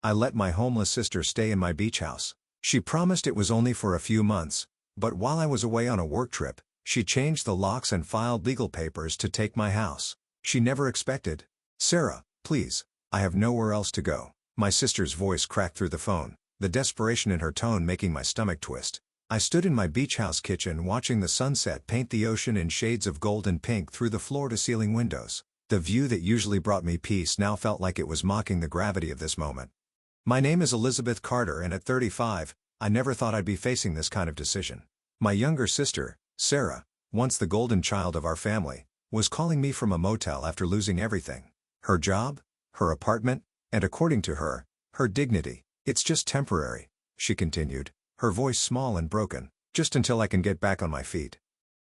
I let my homeless sister stay in my beach house. She promised it was only for a few months, but while I was away on a work trip, she changed the locks and filed legal papers to take my house. She never expected. "Sarah, please, I have nowhere else to go." My sister's voice cracked through the phone, the desperation in her tone making my stomach twist. I stood in my beach house kitchen watching the sunset paint the ocean in shades of gold and pink through the floor-to-ceiling windows. The view that usually brought me peace now felt like it was mocking the gravity of this moment. My name is Elizabeth Carter, and at 35, I never thought I'd be facing this kind of decision. My younger sister, Sarah, once the golden child of our family, was calling me from a motel after losing everything. Her job, her apartment, and according to her, her dignity. "It's just temporary," she continued, her voice small and broken, "just until I can get back on my feet.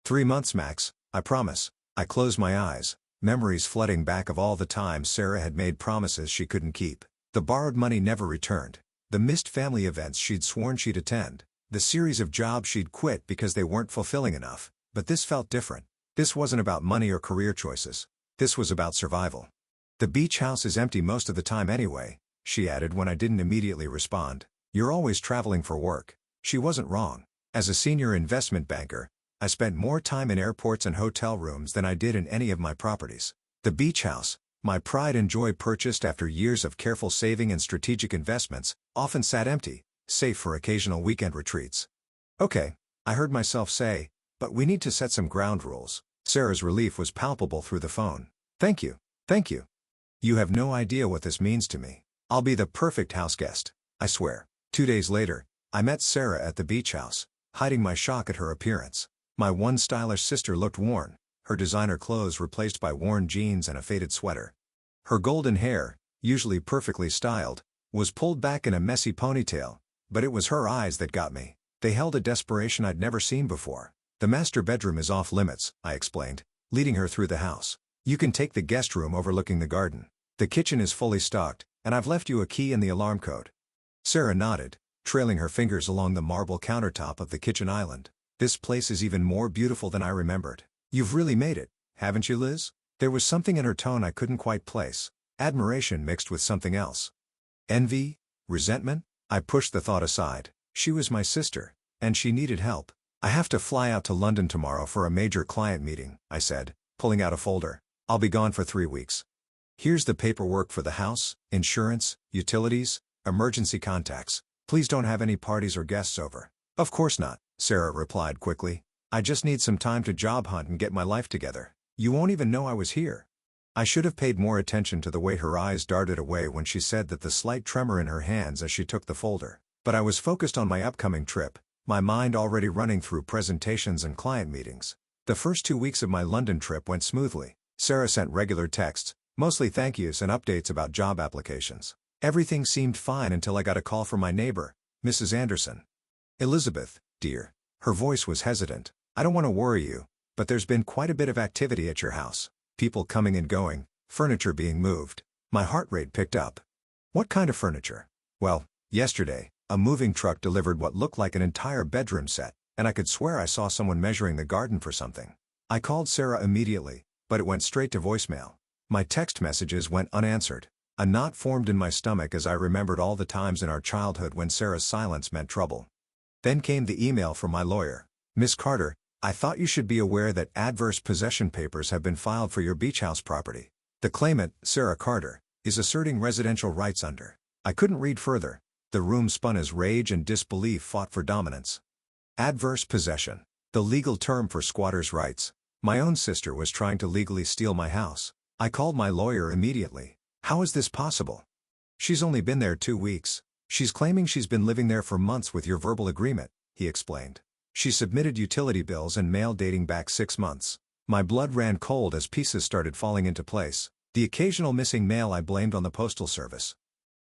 3 months max, I promise." I closed my eyes, memories flooding back of all the times Sarah had made promises she couldn't keep. The borrowed money never returned, the missed family events she'd sworn she'd attend, the series of jobs she'd quit because they weren't fulfilling enough. But this felt different. This wasn't about money or career choices. This was about survival. "The beach house is empty most of the time anyway," she added when I didn't immediately respond. "You're always traveling for work." She wasn't wrong. As a senior investment banker, I spent more time in airports and hotel rooms than I did in any of my properties. The beach house, my pride and joy purchased after years of careful saving and strategic investments, often sat empty, save for occasional weekend retreats. "Okay," I heard myself say, "but we need to set some ground rules." Sarah's relief was palpable through the phone. "Thank you. Thank you. You have no idea what this means to me. I'll be the perfect house guest, I swear." 2 days later, I met Sarah at the beach house, hiding my shock at her appearance. My once stylish sister looked worn, her designer clothes replaced by worn jeans and a faded sweater. Her golden hair, usually perfectly styled, was pulled back in a messy ponytail, but it was her eyes that got me. They held a desperation I'd never seen before. "The master bedroom is off limits," I explained, leading her through the house. "You can take the guest room overlooking the garden. The kitchen is fully stocked, and I've left you a key and the alarm code." Sarah nodded, trailing her fingers along the marble countertop of the kitchen island. "This place is even more beautiful than I remembered. You've really made it, haven't you, Liz?" There was something in her tone I couldn't quite place. Admiration mixed with something else. Envy? Resentment? I pushed the thought aside. She was my sister, and she needed help. "I have to fly out to London tomorrow for a major client meeting," I said, pulling out a folder. "I'll be gone for 3 weeks. Here's the paperwork for the house, insurance, utilities, emergency contacts. Please don't have any parties or guests over." "Of course not," Sarah replied quickly. "I just need some time to job hunt and get my life together. You won't even know I was here." I should have paid more attention to the way her eyes darted away when she said that, the slight tremor in her hands as she took the folder. But I was focused on my upcoming trip, my mind already running through presentations and client meetings. The first 2 weeks of my London trip went smoothly. Sarah sent regular texts, mostly thank yous and updates about job applications. Everything seemed fine until I got a call from my neighbor, Mrs. Anderson. "Elizabeth, dear." Her voice was hesitant. "I don't want to worry you, but there's been quite a bit of activity at your house. People coming and going, furniture being moved." My heart rate picked up. "What kind of furniture?" "Well, yesterday, a moving truck delivered what looked like an entire bedroom set, and I could swear I saw someone measuring the garden for something." I called Sarah immediately, but it went straight to voicemail. My text messages went unanswered. A knot formed in my stomach as I remembered all the times in our childhood when Sarah's silence meant trouble. Then came the email from my lawyer. "Miss Carter, I thought you should be aware that adverse possession papers have been filed for your beach house property. The claimant, Sarah Carter, is asserting residential rights under." I couldn't read further. The room spun as rage and disbelief fought for dominance. Adverse possession, the legal term for squatters' rights. My own sister was trying to legally steal my house. I called my lawyer immediately. "How is this possible?" "She's only been there 2 weeks. She's claiming she's been living there for months with your verbal agreement," he explained. "She submitted utility bills and mail dating back 6 months. My blood ran cold as pieces started falling into place. The occasional missing mail I blamed on the postal service.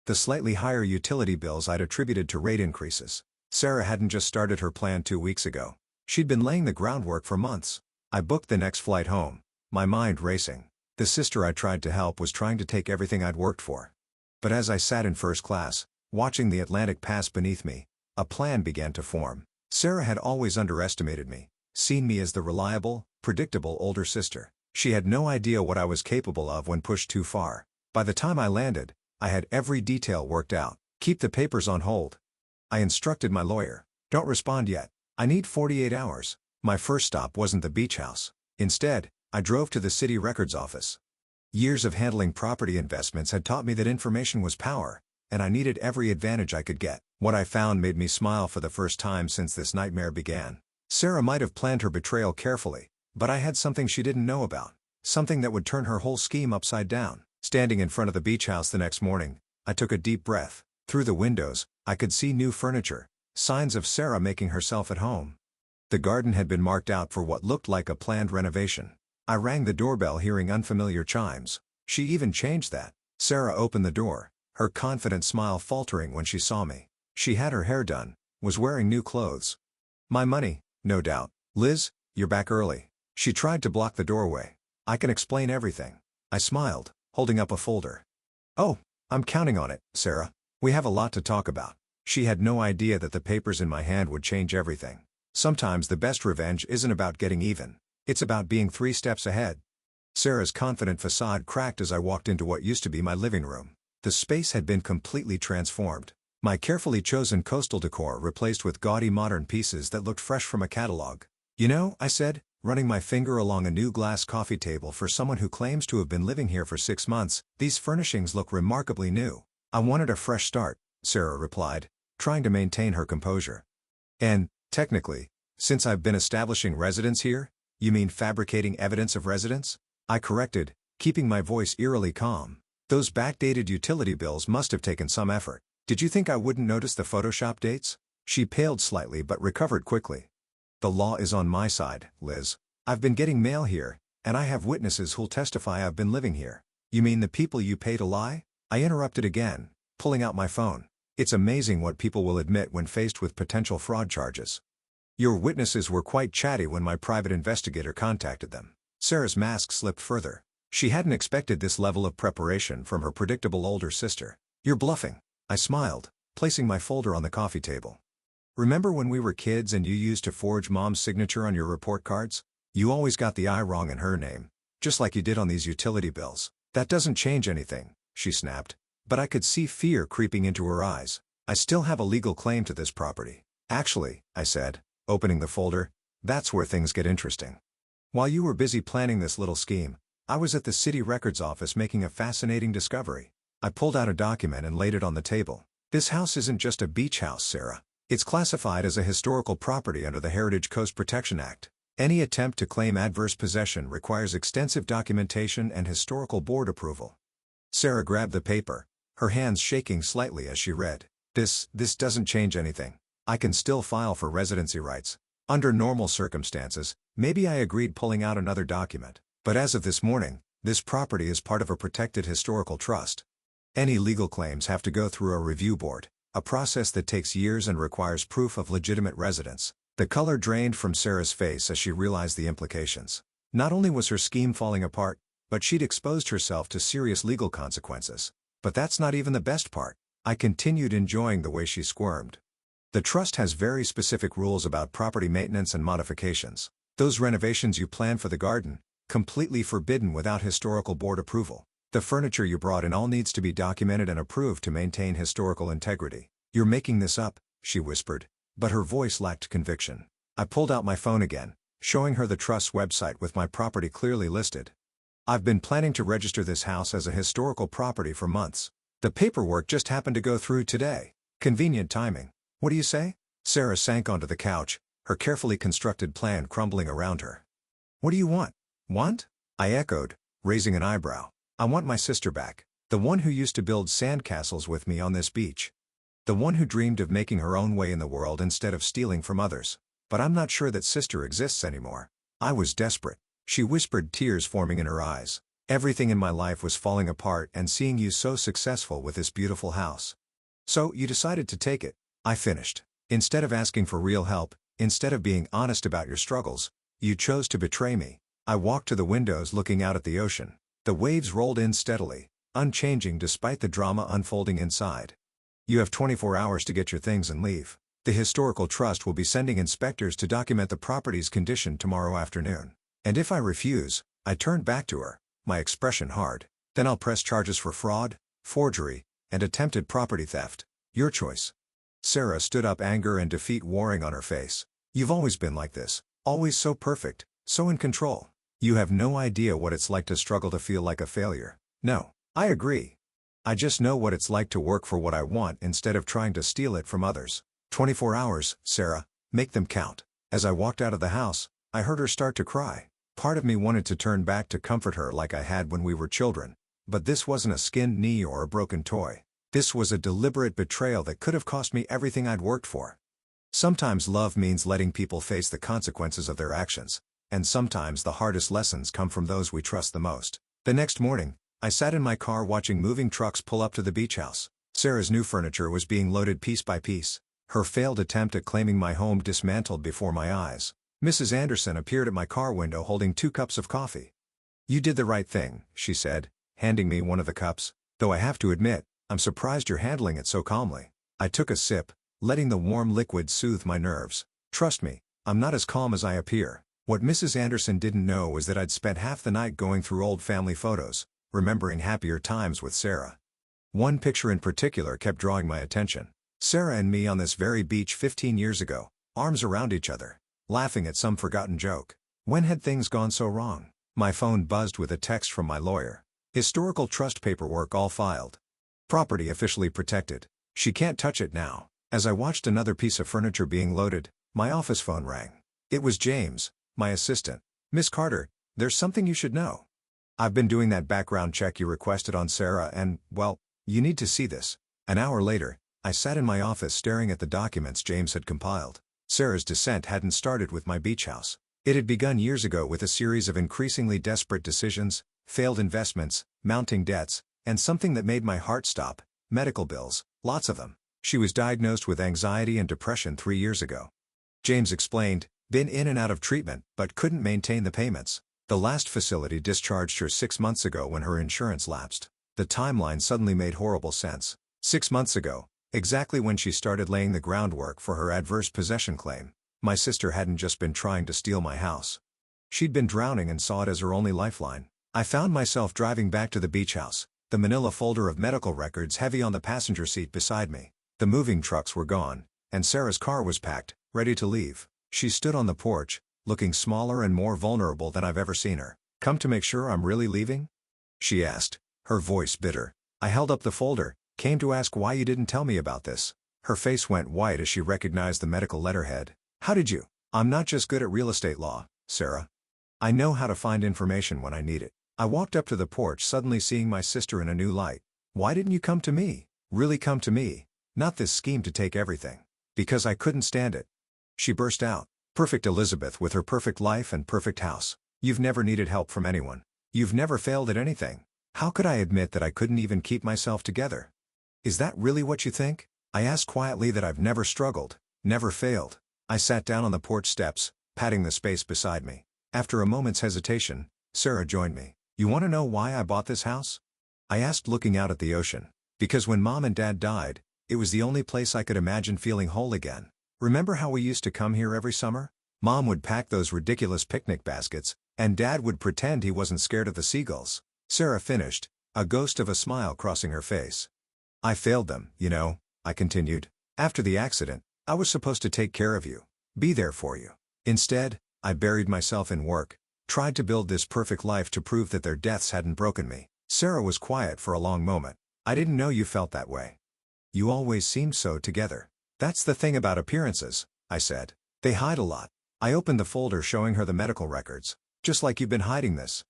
The slightly higher utility bills I'd attributed to rate increases. Sarah hadn't just started her plan 2 weeks ago. She'd been laying the groundwork for months. I booked the next flight home, my mind racing. The sister I tried to help was trying to take everything I'd worked for. But as I sat in first class, watching the Atlantic pass beneath me, a plan began to form. Sarah had always underestimated me, seen me as the reliable, predictable older sister. She had no idea what I was capable of when pushed too far. By the time I landed, I had every detail worked out. Keep the papers on hold. I instructed my lawyer. Don't respond yet. I need 48 hours. My first stop wasn't the beach house. Instead, I drove to the city records office. Years of handling property investments had taught me that information was power, and I needed every advantage I could get. What I found made me smile for the first time since this nightmare began. Sarah might have planned her betrayal carefully, but I had something she didn't know about. Something that would turn her whole scheme upside down. Standing in front of the beach house the next morning, I took a deep breath. Through the windows, I could see new furniture, signs of Sarah making herself at home. The garden had been marked out for what looked like a planned renovation. I rang the doorbell hearing unfamiliar chimes. She even changed that. Sarah opened the door, her confident smile faltering when she saw me. She had her hair done, was wearing new clothes. My money, no doubt. Liz, you're back early. She tried to block the doorway. I can explain everything. I smiled, holding up a folder. Oh, I'm counting on it, Sarah. We have a lot to talk about. She had no idea that the papers in my hand would change everything. Sometimes the best revenge isn't about getting even. It's about being 3 steps ahead. Sarah's confident facade cracked as I walked into what used to be my living room. The space had been completely transformed. My carefully chosen coastal decor replaced with gaudy modern pieces that looked fresh from a catalog. You know, I said, running my finger along a new glass coffee table for someone who claims to have been living here for 6 months, these furnishings look remarkably new. I wanted a fresh start, Sarah replied, trying to maintain her composure. And, technically, since I've been establishing residence here, you mean fabricating evidence of residence? I corrected, keeping my voice eerily calm. Those backdated utility bills must have taken some effort. Did you think I wouldn't notice the Photoshop dates? She paled slightly but recovered quickly. The law is on my side, Liz. I've been getting mail here, and I have witnesses who'll testify I've been living here. You mean the people you pay to lie? I interrupted again, pulling out my phone. It's amazing what people will admit when faced with potential fraud charges. Your witnesses were quite chatty when my private investigator contacted them. Sarah's mask slipped further. She hadn't expected this level of preparation from her predictable older sister. You're bluffing. I smiled, placing my folder on the coffee table. Remember when we were kids and you used to forge Mom's signature on your report cards? You always got the I wrong in her name, just like you did on these utility bills. That doesn't change anything, she snapped. But I could see fear creeping into her eyes. I still have a legal claim to this property. Actually, I said, opening the folder, that's where things get interesting. While you were busy planning this little scheme, I was at the city records office making a fascinating discovery. I pulled out a document and laid it on the table. This house isn't just a beach house, Sarah. It's classified as a historical property under the Heritage Coast Protection Act. Any attempt to claim adverse possession requires extensive documentation and historical board approval. Sarah grabbed the paper, her hands shaking slightly as she read. This doesn't change anything. I can still file for residency rights. Under normal circumstances, maybe I agreed pulling out another document. But as of this morning, this property is part of a protected historical trust. Any legal claims have to go through a review board, a process that takes years and requires proof of legitimate residence. The color drained from Sarah's face as she realized the implications. Not only was her scheme falling apart, but she'd exposed herself to serious legal consequences. But that's not even the best part. I continued enjoying the way she squirmed. The trust has very specific rules about property maintenance and modifications. Those renovations you plan for the garden, completely forbidden without historical board approval. The furniture you brought in all needs to be documented and approved to maintain historical integrity. You're making this up, she whispered, but her voice lacked conviction. I pulled out my phone again, showing her the trust's website with my property clearly listed. I've been planning to register this house as a historical property for months. The paperwork just happened to go through today. Convenient timing. What do you say? Sarah sank onto the couch, her carefully constructed plan crumbling around her. What do you want? Want? I echoed, raising an eyebrow. I want my sister back. The one who used to build sandcastles with me on this beach. The one who dreamed of making her own way in the world instead of stealing from others. But I'm not sure that sister exists anymore. I was desperate. She whispered, tears forming in her eyes. Everything in my life was falling apart, and seeing you so successful with this beautiful house. So, you decided to take it. I finished. Instead of asking for real help, instead of being honest about your struggles, you chose to betray me. I walked to the windows looking out at the ocean. The waves rolled in steadily, unchanging despite the drama unfolding inside. You have 24 hours to get your things and leave. The Historical Trust will be sending inspectors to document the property's condition tomorrow afternoon. And if I refuse, I turned back to her, my expression hard, then I'll press charges for fraud, forgery, and attempted property theft. Your choice. Sarah stood up, anger and defeat warring on her face. You've always been like this, always so perfect, so in control. You have no idea what it's like to struggle, to feel like a failure. No, I agree. I just know what it's like to work for what I want instead of trying to steal it from others. 24 hours, Sarah, make them count. As I walked out of the house, I heard her start to cry. Part of me wanted to turn back to comfort her like I had when we were children. But this wasn't a skinned knee or a broken toy. This was a deliberate betrayal that could have cost me everything I'd worked for. Sometimes love means letting people face the consequences of their actions, and sometimes the hardest lessons come from those we trust the most. The next morning, I sat in my car watching moving trucks pull up to the beach house. Sarah's new furniture was being loaded piece by piece, her failed attempt at claiming my home dismantled before my eyes. Mrs. Anderson appeared at my car window holding 2 cups of coffee. You did the right thing, she said, handing me one of the cups, though I have to admit, I'm surprised you're handling it so calmly. I took a sip, letting the warm liquid soothe my nerves. Trust me, I'm not as calm as I appear. What Mrs. Anderson didn't know was that I'd spent half the night going through old family photos, remembering happier times with Sarah. One picture in particular kept drawing my attention. Sarah and me on this very beach 15 years ago, arms around each other, laughing at some forgotten joke. When had things gone so wrong? My phone buzzed with a text from my lawyer. Historical trust paperwork all filed. Property officially protected. She can't touch it now. As I watched another piece of furniture being loaded, my office phone rang. It was James, my assistant. Miss Carter, there's something you should know. I've been doing that background check you requested on Sarah and, well, you need to see this. An hour later, I sat in my office staring at the documents James had compiled. Sarah's descent hadn't started with my beach house. It had begun years ago with a series of increasingly desperate decisions, failed investments, mounting debts, and something that made my heart stop: medical bills, lots of them. She was diagnosed with anxiety and depression 3 years ago. James explained, been in and out of treatment, but couldn't maintain the payments. The last facility discharged her 6 months ago when her insurance lapsed. The timeline suddenly made horrible sense. 6 months ago, exactly when she started laying the groundwork for her adverse possession claim, my sister hadn't just been trying to steal my house. She'd been drowning and saw it as her only lifeline. I found myself driving back to the beach house, the manila folder of medical records heavy on the passenger seat beside me. The moving trucks were gone, and Sarah's car was packed, ready to leave. She stood on the porch, looking smaller and more vulnerable than I've ever seen her. Come to make sure I'm really leaving? She asked, her voice bitter. I held up the folder, came to ask why you didn't tell me about this. Her face went white as she recognized the medical letterhead. How did you? I'm not just good at real estate law, Sarah. I know how to find information when I need it. I walked up to the porch, suddenly seeing my sister in a new light. Why didn't you come to me? Really come to me? Not this scheme to take everything. Because I couldn't stand it. She burst out. Perfect Elizabeth with her perfect life and perfect house. You've never needed help from anyone. You've never failed at anything. How could I admit that I couldn't even keep myself together? Is that really what you think? I asked quietly that I've never struggled, never failed. I sat down on the porch steps, patting the space beside me. After a moment's hesitation, Sarah joined me. You want to know why I bought this house? I asked, looking out at the ocean. Because when Mom and Dad died, it was the only place I could imagine feeling whole again. Remember how we used to come here every summer? Mom would pack those ridiculous picnic baskets, and Dad would pretend he wasn't scared of the seagulls. Sarah finished, a ghost of a smile crossing her face. I failed them, you know, I continued. After the accident, I was supposed to take care of you, be there for you. Instead, I buried myself in work, tried to build this perfect life to prove that their deaths hadn't broken me. Sarah was quiet for a long moment. I didn't know you felt that way. You always seemed so together. That's the thing about appearances, I said. They hide a lot. I opened the folder showing her the medical records. Just like you've been hiding this.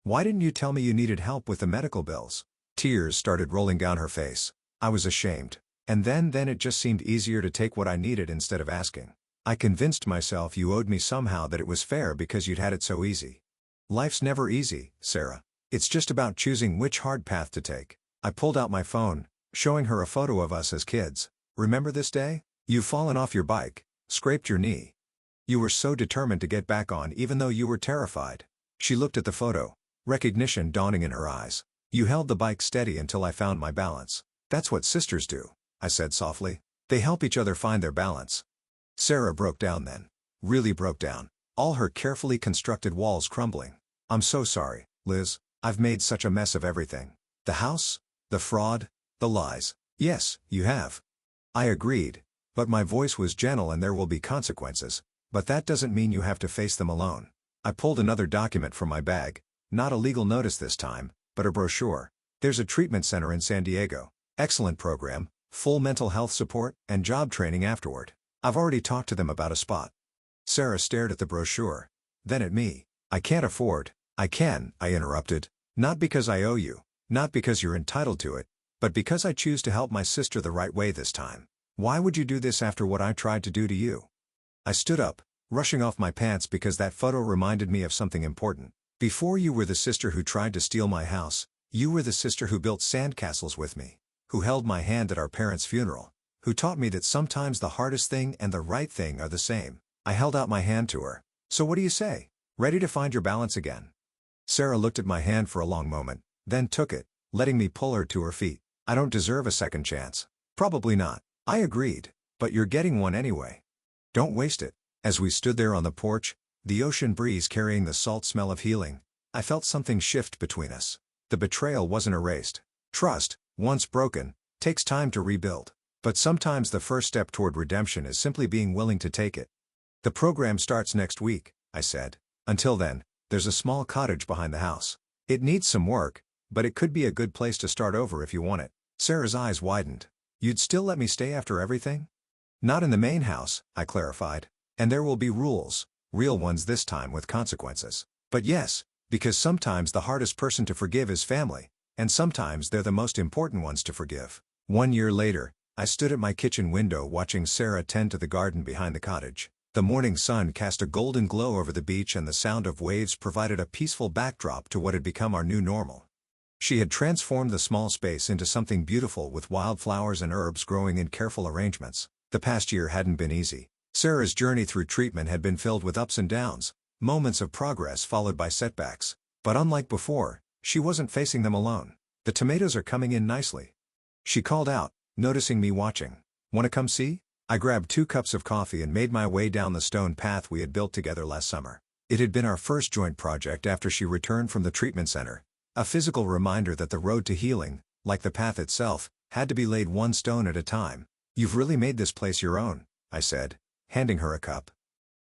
Why didn't you tell me you needed help with the medical bills? Tears started rolling down her face. I was ashamed. And then it just seemed easier to take what I needed instead of asking. I convinced myself you owed me somehow, that it was fair because you'd had it so easy. Life's never easy, Sarah. It's just about choosing which hard path to take. I pulled out my phone, showing her a photo of us as kids. Remember this day? You've fallen off your bike, scraped your knee. You were so determined to get back on even though you were terrified. She looked at the photo, recognition dawning in her eyes. You held the bike steady until I found my balance. That's what sisters do, I said softly. They help each other find their balance. Sarah broke down then. Really broke down. All her carefully constructed walls crumbling. I'm so sorry, Liz. I've made such a mess of everything. The house, the fraud, The lies. Yes, you have. I agreed. But my voice was gentle and there will be consequences. But that doesn't mean you have to face them alone. I pulled another document from my bag. Not a legal notice this time, but a brochure. There's a treatment center in San Diego. Excellent program, full mental health support, and job training afterward. I've already talked to them about a spot. Sarah stared at the brochure. Then at me. I can't afford. I can, I interrupted. Not because I owe you. Not because you're entitled to it. But because I choose to help my sister the right way this time. Why would you do this after what I tried to do to you? I stood up, rushing off my pants because that photo reminded me of something important. Before you were the sister who tried to steal my house, you were the sister who built sandcastles with me, who held my hand at our parents' funeral, who taught me that sometimes the hardest thing and the right thing are the same. I held out my hand to her. So what do you say? Ready to find your balance again? Sarah looked at my hand for a long moment, then took it, letting me pull her to her feet. I don't deserve a second chance. Probably not. I agreed. But you're getting one anyway. Don't waste it. As we stood there on the porch, the ocean breeze carrying the salt smell of healing, I felt something shift between us. The betrayal wasn't erased. Trust, once broken, takes time to rebuild. But sometimes the first step toward redemption is simply being willing to take it. The program starts next week, I said. Until then, there's a small cottage behind the house. It needs some work, but it could be a good place to start over if you want it. Sarah's eyes widened. You'd still let me stay after everything? Not in the main house, I clarified. And there will be rules, real ones this time with consequences. But yes, because sometimes the hardest person to forgive is family, and sometimes they're the most important ones to forgive. 1 year later, I stood at my kitchen window watching Sarah tend to the garden behind the cottage. The morning sun cast a golden glow over the beach and the sound of waves provided a peaceful backdrop to what had become our new normal. She had transformed the small space into something beautiful with wildflowers and herbs growing in careful arrangements. The past year hadn't been easy. Sarah's journey through treatment had been filled with ups and downs, moments of progress followed by setbacks. But unlike before, she wasn't facing them alone. The tomatoes are coming in nicely. She called out, noticing me watching. Want to come see? I grabbed 2 cups of coffee and made my way down the stone path we had built together last summer. It had been our first joint project after she returned from the treatment center. A physical reminder that the road to healing, like the path itself, had to be laid one stone at a time. You've really made this place your own, I said, handing her a cup.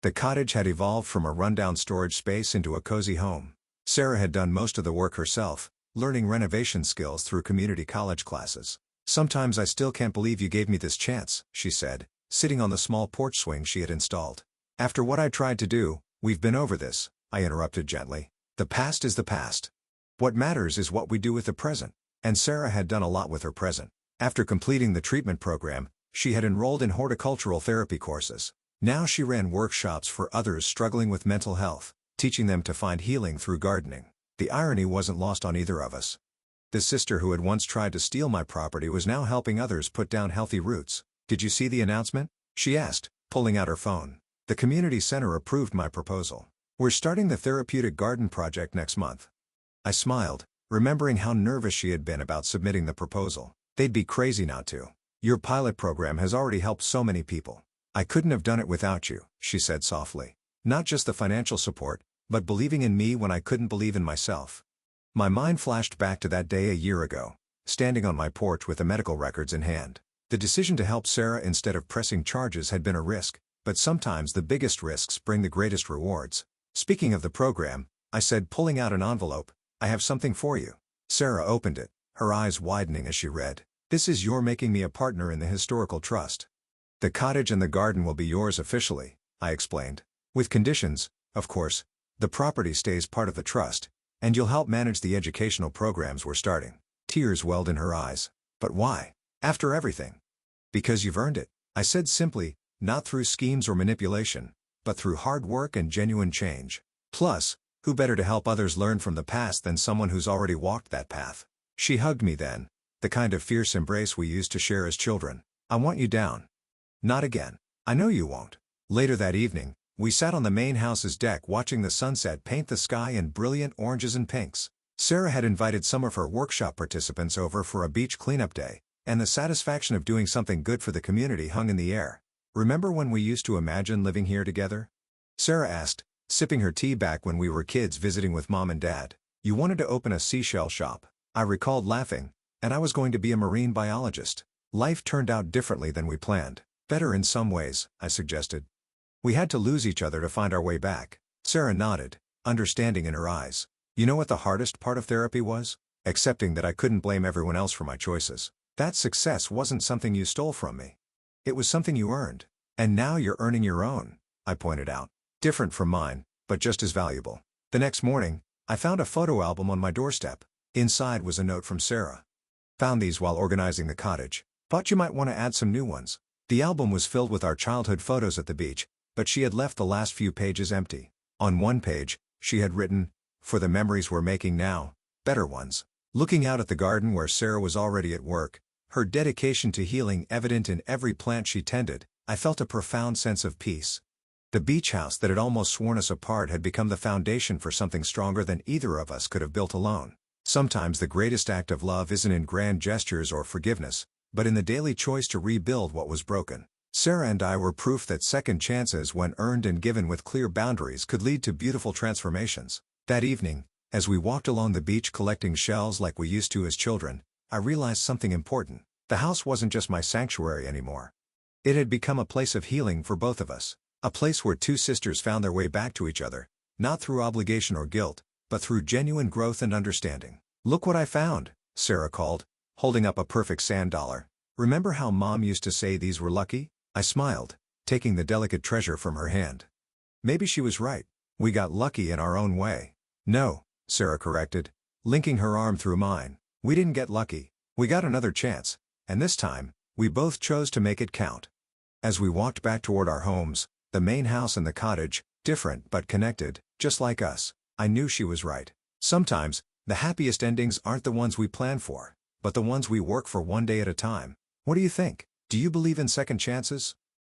The cottage had evolved from a rundown storage space into a cozy home. Sarah had done most of the work herself, learning renovation skills through community college classes. Sometimes I still can't believe you gave me this chance, she said, sitting on the small porch swing she had installed. After what I tried to do, we've been over this, I interrupted gently. The past is the past. What matters is what we do with the present. And Sarah had done a lot with her present. After completing the treatment program, she had enrolled in horticultural therapy courses. Now she ran workshops for others struggling with mental health, teaching them to find healing through gardening. The irony wasn't lost on either of us. The sister who had once tried to steal my property was now helping others put down healthy roots. Did you see the announcement? She asked, pulling out her phone. The community center approved my proposal. We're starting the therapeutic garden project next month. I smiled, remembering how nervous she had been about submitting the proposal. They'd be crazy not to. Your pilot program has already helped so many people. I couldn't have done it without you, she said softly. Not just the financial support, but believing in me when I couldn't believe in myself. My mind flashed back to that day a year ago, standing on my porch with the medical records in hand. The decision to help Sarah instead of pressing charges had been a risk, but sometimes the biggest risks bring the greatest rewards. Speaking of the program, I said, pulling out an envelope, I have something for you. Sarah opened it, her eyes widening as she read. This is your making me a partner in the historical trust. The cottage and the garden will be yours officially, I explained. With conditions, of course. The property stays part of the trust, and you'll help manage the educational programs we're starting. Tears welled in her eyes. But why? After everything? Because you've earned it, I said simply, not through schemes or manipulation, but through hard work and genuine change. Plus, who better to help others learn from the past than someone who's already walked that path? She hugged me then, the kind of fierce embrace we used to share as children. I want you down. Not again. I know you won't. Later that evening, we sat on the main house's deck watching the sunset paint the sky in brilliant oranges and pinks. Sarah had invited some of her workshop participants over for a beach cleanup day, and the satisfaction of doing something good for the community hung in the air. Remember when we used to imagine living here together? Sarah asked, sipping her tea back when we were kids visiting with Mom and Dad. You wanted to open a seashell shop. I recalled laughing, and I was going to be a marine biologist. Life turned out differently than we planned. Better in some ways, I suggested. We had to lose each other to find our way back. Sarah nodded, understanding in her eyes. You know what the hardest part of therapy was? Accepting that I couldn't blame everyone else for my choices. That success wasn't something you stole from me. It was something you earned. And now you're earning your own, I pointed out. Different from mine, but just as valuable. The next morning, I found a photo album on my doorstep. Inside was a note from Sarah. Found these while organizing the cottage. Thought you might want to add some new ones. The album was filled with our childhood photos at the beach, but she had left the last few pages empty. On one page, she had written, "For the memories we're making now, better ones." Looking out at the garden where Sarah was already at work, her dedication to healing evident in every plant she tended, I felt a profound sense of peace. The beach house that had almost sworn us apart had become the foundation for something stronger than either of us could have built alone. Sometimes the greatest act of love isn't in grand gestures or forgiveness, but in the daily choice to rebuild what was broken. Sarah and I were proof that second chances, when earned and given with clear boundaries, could lead to beautiful transformations. That evening, as we walked along the beach collecting shells like we used to as children, I realized something important. The house wasn't just my sanctuary anymore. It had become a place of healing for both of us. A place where two sisters found their way back to each other, not through obligation or guilt, but through genuine growth and understanding. Look what I found, Sarah called, holding up a perfect sand dollar. Remember how Mom used to say these were lucky? I smiled, taking the delicate treasure from her hand. Maybe she was right. We got lucky in our own way. No, Sarah corrected, linking her arm through mine. We didn't get lucky. We got another chance, and this time, we both chose to make it count. As we walked back toward our homes, the main house and the cottage, different but connected, just like us, I knew she was right. Sometimes, the happiest endings aren't the ones we plan for, but the ones we work for one day at a time. What do you think? Do you believe in second chances?